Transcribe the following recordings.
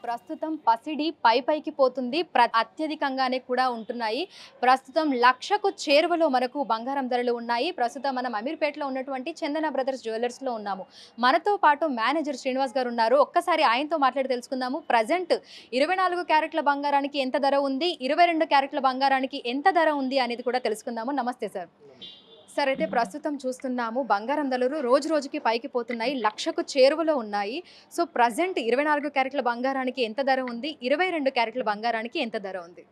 ప్రస్తుతం పసిడి పైకి పోతుంది. అత్యధికంగానే కూడా ఉంటున్నాయి. ప్రస్తుతం లక్షకు చేరువలో మనకు బంగారం ధరలు ఉన్నాయి. ప్రస్తుతం మనం అమీర్పేటలో ఉన్నటువంటి చందన బ్రదర్స్ జ్యువెలర్స్‌లో ఉన్నాము. మనతో పాటు మేనేజర్ శ్రీనివాస్ గారు ఉన్నారు. ఒక్కసారి ఆయనతో మాట్లాడి తెలుసుకుందాము. ప్రెజెంట్ 24 క్యారెట్ల బంగారానికి ఎంత ధర ఉంది? 22 క్యారెట్ల బంగారానికి ఎంత ధర ఉంది అనేది కూడా తెలుసుకుందాము. నమస్తే సార్. సార్ అయితే ప్రస్తుతం చూస్తున్నాము బంగారం ధరలు రోజు రోజుకి పైకి పోతున్నాయి. లక్షకు చేరువలో ఉన్నాయి. సో ప్రెజెంట్ 24 క్యారెట్ల బంగారానికి ఎంత ధర ఉంది? 22 క్యారెట్ల బంగారానికి ఎంత ధర ఉంది?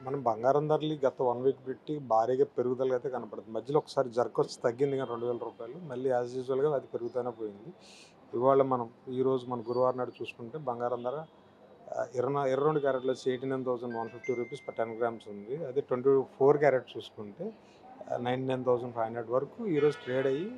మనం బంగారం ధరలు గత 1 వీక్ పెట్టి భారీగా పెరుగుదల అయితే కనపడుతుంది. మధ్యలో ఒకసారి జర్కొచ్చి తగ్గింది కానీ రూ. 2000 మళ్ళీ యాజ్ యూజువల్‌గా అది పెరుగుతూనే పోయింది. ఇవాళ మనం ఈరోజు మన గురువారం నాడు చూసుకుంటే బంగారం ధర 22 క్యారెట్లు వచ్చి రూ. 89,150 పర్ 10 గ్రామ్స్ ఉంది. అదే 24 క్యారెట్ చూసుకుంటే 99,500 వరకు ఈరోజు ట్రేడ్ అయ్యి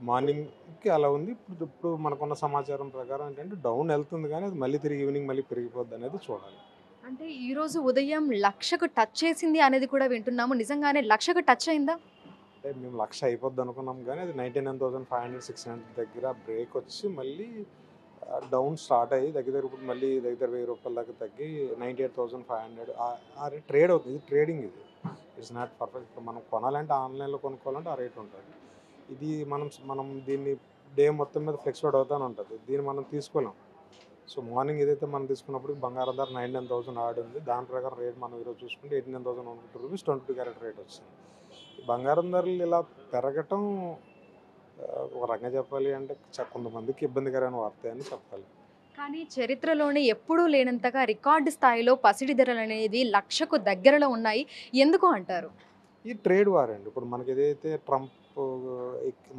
మార్నింగ్‌కి అలా ఉంది. ఇప్పుడు మనకున్న సమాచారం ప్రకారం ఏంటంటే డౌన్ వెళ్తుంది కానీ అది మళ్ళీ తిరిగి ఈవినింగ్ మళ్ళీ పెరిగిపోద్ది అనేది చూడాలి. అంటే ఈరోజు ఉదయం లక్షకు టచ్ చేసింది అనేది కూడా వింటున్నాము. నిజంగానే లక్షకు టచ్ అయిందా? అంటే మేము 1,00,000 అయిపోద్ది అనుకున్నాం కానీ అది 99,500, 600 దగ్గర బ్రేక్ వచ్చి మళ్ళీ డౌన్ స్టార్ట్ అయ్యి దగ్గర ఇప్పుడు మళ్ళీ దగ్గర రూ. 1,000 దాకా తగ్గి 98,500 ఆ రేట్ ట్రేడ్ అవుతుంది. ఇది ట్రేడింగ్ ఇది. It's not perfect. ఇప్పుడు మనం కొనాలంటే ఆన్లైన్లో కొనుక్కోవాలంటే ఆ రేట్ ఉంటుంది. ఇది మనం మనం దీన్ని డే మొత్తం మీద ఫ్లెక్చువేట్ అవుతూనే ఉంటుంది. దీన్ని మనం తీసుకోలేం. సో మార్నింగ్ ఏదైతే మనం తీసుకున్నప్పుడు బంగారం ధర 99,000 ఆడ్ ఉంది. దాని ప్రకారం రేట్ మనం ఈరోజు చూసుకుంటే రూ. 89,150 22 క్యారెట్ రేట్ వచ్చింది. బంగారం ధరలు ఇలా పెరగటం ఒక రకంగా చెప్పాలి అంటే కొంతమందికి ఇబ్బందికరమైన వార్త అని చెప్పాలి. కానీ చరిత్రలోనే ఎప్పుడూ లేనంతగా రికార్డు స్థాయిలో పసిడి ధరలు అనేది లక్షకు దగ్గరలో ఉన్నాయి. ఎందుకు అంటారు? ఈ ట్రేడ్ వార్ అండి. ఇప్పుడు మనకి ఏదైతే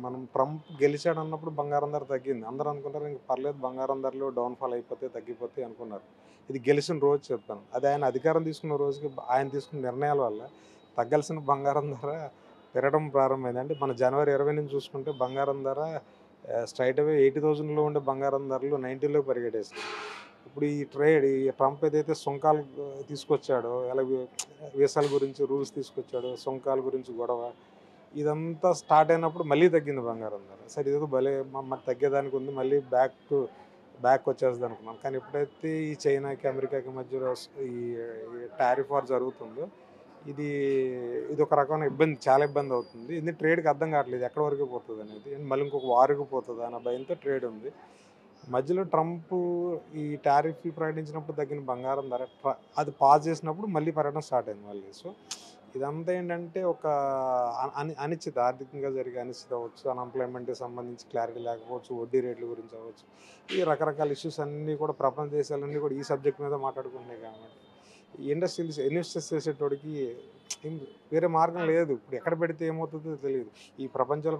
మనం ట్రంప్ గెలిచాడు అన్నప్పుడు బంగారం ధర తగ్గింది. అందరూ అనుకున్నారు ఇంక పర్లేదు బంగారం ధరలు డౌన్‌ఫాల్ అయిపోతాయి, తగ్గిపోతాయి అనుకున్నారు. ఇది గెలిచిన రోజు చెప్తాను. అది ఆయన అధికారం తీసుకున్న రోజుకి ఆయన తీసుకున్న నిర్ణయాల వల్ల తగ్గాల్సిన బంగారం ధర పెరగడం ప్రారంభమైంది. అంటే మన జనవరి 20 నుంచి చూసుకుంటే బంగారం ధర స్ట్రెయిట్ అవే 80,000లో ఉండే బంగారం ధరలు 90లోకి పరిగెట్టేసింది. ఇప్పుడు ఈ ట్రంప్ ఏదైతే సుంకాలు తీసుకొచ్చాడో, వీసాల గురించి రూల్స్ తీసుకొచ్చాడో, సుంకాల గురించి గొడవ ఇదంతా స్టార్ట్ అయినప్పుడు మళ్ళీ తగ్గింది బంగారం ధర. సరే ఇదేదో భలే మరి తగ్గేదానికి ఉంది, మళ్ళీ బ్యాక్ వచ్చేస్తుంది అనుకున్నాం. కానీ ఎప్పుడైతే ఈ చైనాకి అమెరికాకి మధ్యలో ఈ టారిఫ్ వార్ జరుగుతుందో ఇది ఇది ఒక రకమైన ఇబ్బంది, చాలా ఇబ్బంది అవుతుంది. ఇది ట్రేడ్కి అర్థం కావట్లేదు ఎక్కడి వరకు పోతుంది అనేది. మళ్ళీ ఇంకొక వారికి పోతుంది అన్న భయంతో ట్రేడ్ ఉంది. మధ్యలో ట్రంప్ ఈ టారిఫ్లు ప్రకటించినప్పుడు తగ్గిన బంగారం ధర అది పాజ్ చేసినప్పుడు మళ్ళీ పెరగడం స్టార్ట్ అయింది మళ్ళీ. సో ఇదంతా ఏంటంటే ఒక అనిశ్చిత, ఆర్థికంగా జరిగే అనిశ్చిత అవ్వచ్చు, అన్ఎంప్లాయ్మెంట్కి సంబంధించి క్లారిటీ లేకపోవచ్చు, వడ్డీ రేట్ల గురించి అవ్వచ్చు, ఈ రకరకాల ఇష్యూస్ అన్నీ కూడా ప్రపంచ దేశాలన్నీ కూడా ఈ సబ్జెక్ట్ మీద మాట్లాడుకుంటున్నాయి. కాబట్టి ఈ ఇన్వెస్టర్స్ చేసేటోడికి వేరే మార్గం లేదు. ఇప్పుడు ఎక్కడ పెడితే ఏమవుతుందో తెలియదు. ఈ ప్రపంచాలు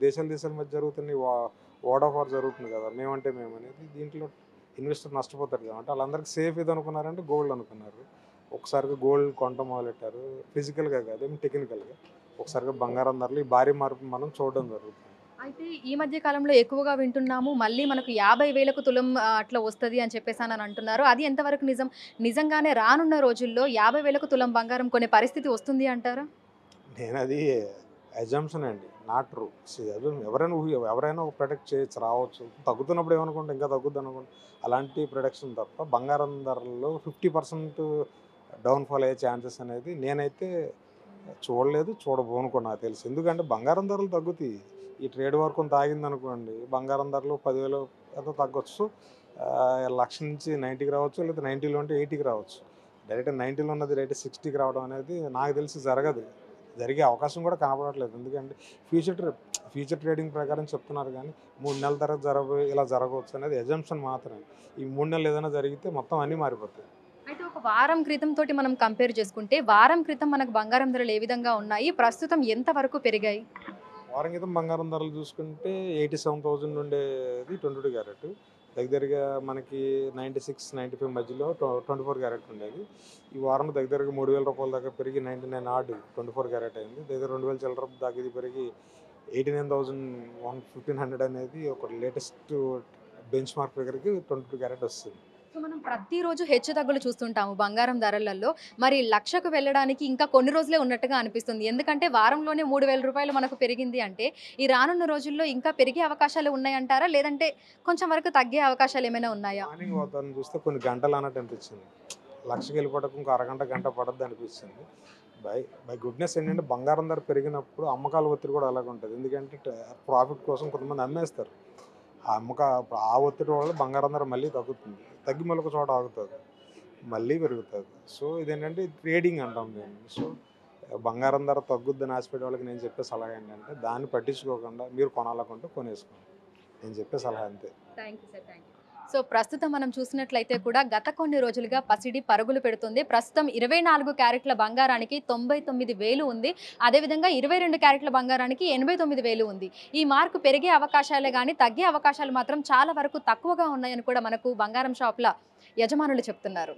దేశాల మధ్య జరుగుతున్న వార్ ఆఫ్ వార్ జరుగుతుంది కదా, మేమంటే మేము అనేది. దీంట్లో ఇన్వెస్టర్ నష్టపోతారు కాబట్టి వాళ్ళందరికీ సేఫ్ ఇది అనుకున్నారంటే గోల్డ్ అనుకున్నారు. ఒకసారిగా గోల్డ్ కొనటం మొదలెట్టారు. ఫిజికల్గా కాదు, టెక్నికల్గా. ఒకసారిగా బంగారం ధరలు ఈ భారీ మార్పు మనం చూడడం జరుగుతుంది. అయితే ఈ మధ్య కాలంలో ఎక్కువగా వింటున్నాము. మళ్ళీ మనకు 50,000కు తులం అట్లా వస్తది అని చెప్పేసానని అంటున్నారు. అది ఎంతవరకు నిజం? నిజంగానే రానున్న రోజుల్లో 50,000కు తులం బంగారం కొనే పరిస్థితి వస్తుంది అంటారా? నేనది అజంప్షన్ అండి, నాట్ ట్రూ. ఎవరైనా ఒక ప్రొడక్ట్ చేయొచ్చు, రావచ్చు. తగ్గుతున్నప్పుడు ఏమనుకుంటే ఇంకా తగ్గుద్ది అనుకుంటే అలాంటి ప్రొడక్షన్ తప్ప బంగారం ధరల్లో 50% డౌన్ఫాల్ అయ్యే ఛాన్సెస్ అనేది నేనైతే చూడలేదు, చూడబోను కూడా నాకు తెలుసు. ఎందుకంటే బంగారం ధరలు తగ్గుతాయి. ఈ ట్రేడ్ వార్ కొంత ఆగిందనుకోండి, బంగారం ధరలు 10,000 ఎంతో తగ్గొచ్చు. 1,00,000 నుంచి 90కి రావచ్చు, లేదా 90లో ఉంటే 80కి రావచ్చు. డైరెక్ట్ 90లో ఉన్నది డైరెక్ట్ 60కి రావడం అనేది నాకు తెలిసి జరగదు. జరిగే అవకాశం కూడా కనపడట్లేదు. ఎందుకంటే ఫ్యూచర్ ట్రేడింగ్ ప్రకారం చెప్తున్నారు కానీ 3 నెలల తర్వాత ఇలా జరగవచ్చు అనేది అజంప్షన్ మాత్రమే. ఈ 3 నెలలు ఏదైనా జరిగితే మొత్తం అన్నీ మారిపోతాయి. అయితే ఒక వారం క్రితం తోటి మనం కంపేర్ చేసుకుంటే, వారం క్రితం మనకు బంగారం ధరలు ఏ విధంగా ఉన్నాయి? ప్రస్తుతం ఎంత వరకు పెరిగాయి? వారం క్రితం బంగారం ధరలు చూసుకుంటే 87,000 ఉండేది 22 క్యారెట్. దగ్గరగా మనకి 96, 95 మధ్యలో 24 క్యారెట్ ఉండేది. ఈ వారం దగ్గరగా రూ. 3,000 దాకా పెరిగి 99 ఆడ్ 24 క్యారెట్ అయింది. దగ్గర 2,000 చిల్లర దాకా ఇది పెరిగి 89,100 అనేది ఒక లేటెస్ట్ బెంచ్ మార్క్ ఫిగర్కి 22 క్యారెట్ వస్తుంది. సో మనం ప్రతిరోజు హెచ్చుతగ్గులు చూస్తుంటాము బంగారం ధరలలో. మరి లక్షకు వెళ్ళడానికి ఇంకా కొన్ని రోజులే ఉన్నట్టుగా అనిపిస్తుంది. ఎందుకంటే వారంలోనే 3000 రూపాయలు మనకు పెరిగింది అంటే, ఈ రానున్న రోజుల్లో ఇంకా పెరిగే అవకాశాలు ఉన్నాయంటారా? లేదంటే కొంచెం వరకు తగ్గే అవకాశాలు ఏమైనా ఉన్నాయా? మార్నింగ్ వాతావరణం చూస్తే కొన్ని గంటలు అన్నట్టు అనిపించింది. లక్షకి వెళ్ళిపోవడానికి ఇంకో అరగంట గంట పడద్దు అనిపిస్తుంది. బై బై గుడ్నెస్ ఏంటంటే బంగారం ధర పెరిగినప్పుడు అమ్మకాల ఒత్తిడి కూడా అలాగే ఉంటుంది. ఎందుకంటే ప్రాఫిట్ కోసం కొంతమంది అమ్మేస్తారు. ఆ ఒత్తిడి వల్ల బంగారం ధర మళ్ళీ తగ్గుతుంది. తగ్గి మళ్ళీ ఒక చోట ఆగుతుంది, మళ్ళీ పెరుగుతుంది. సో ఇదేంటంటే ట్రేడింగ్ అంటాం మేము. సో బంగారం ధర తగ్గుద్దని ఆశపడే వాళ్ళకి నేను చెప్పే సలహా ఏంటంటే దాన్ని పట్టించుకోకుండా మీరు కొనాలనుకుంటే కొనేసుకోండి. నేను చెప్పే సలహా అంతే. Thank you sir. Thank you. So ప్రస్తుతం మనం చూసినట్లయితే కూడా గత కొన్ని రోజులుగా పసిడి పరుగులు పెడుతుంది. ప్రస్తుతం 24 క్యారెట్ల బంగారానికి 99,000 ఉంది. అదేవిధంగా 22 క్యారెట్ల బంగారానికి 89,000 ఉంది. ఈ మార్కు పెరిగే అవకాశాలే కానీ తగ్గే అవకాశాలు మాత్రం చాలా వరకు తక్కువగా ఉన్నాయని కూడా మనకు బంగారం షాపుల యజమానులు చెప్తున్నారు.